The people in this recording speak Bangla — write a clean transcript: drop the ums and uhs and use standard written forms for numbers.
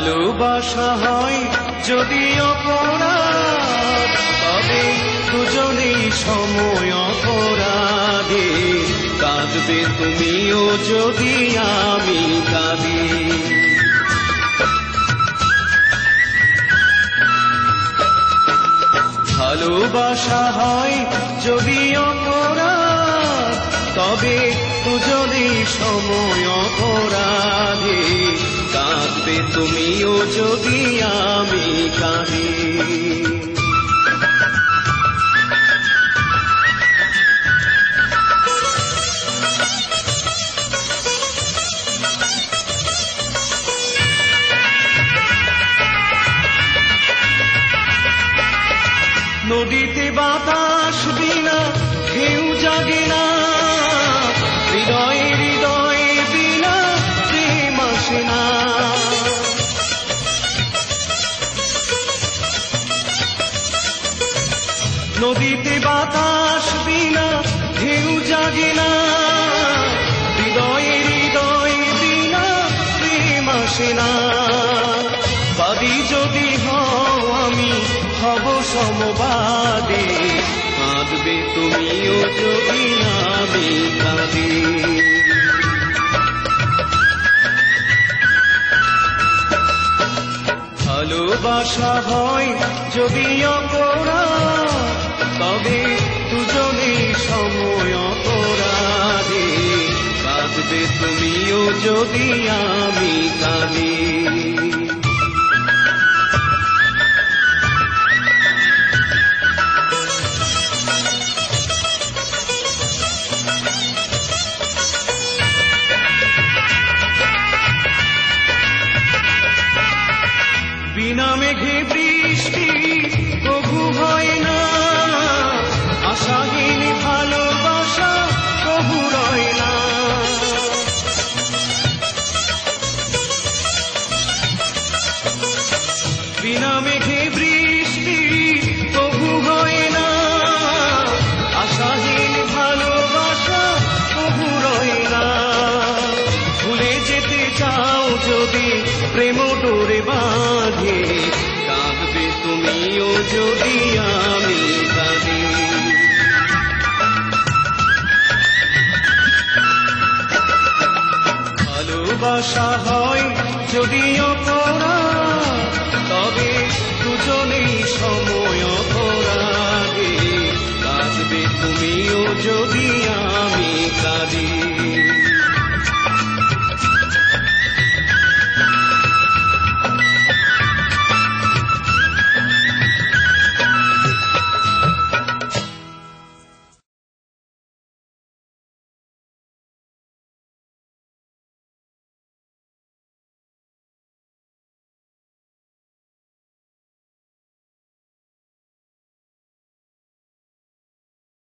ভালোবাসা হয় যদি অপরাধ, তবে দুজনেই সময় অপরাধে। কাঁদবে তুমিও যদি আমি কাঁদি। ভালোবাসা হয় যদি অপরাধ, তবে দুজনেই সময় অপরাধে। কাঁদবে তুমিও যদি আমি কাঁদি। নদীতে বাতাস বিনা ঢেউ জাগে না, হৃদয়ে হৃদয়ে বিনা প্রেম আসে না। নদীতে বাতাস বিনা ঢেউ জাগে না, হৃদয়ে হৃদয়ে বিনা প্রেম আসে না। বাদী যদি হও আমি হব সমবাদী, কাঁদবে তুমিও যদি আমি কাঁদি। ভালোবাসা হয় যদি অপরাধ, তবে দুজনেই সময় অপরাধে। কাঁদবে তুমিও যদি আমি কাঁদি। বিনা মেঘে বৃষ্টি প্রভু হয় না, আশাহীন ভালোবাসা প্রভু রয় না। বিনা মেঘে বৃষ্টি প্রভু হয় না, আশাহীন ভালোবাসা প্রভু রয় না। ভুলে যেতে চাও যদি প্রেম ডোরে বাঁধে, কাঁদবে তুমিও যদি আমি কাঁদি। ভালোবাসা হয় যদি অপরাধ, তবে দুজনেই সময় অপরাধে। কাঁদবে তুমিও যদি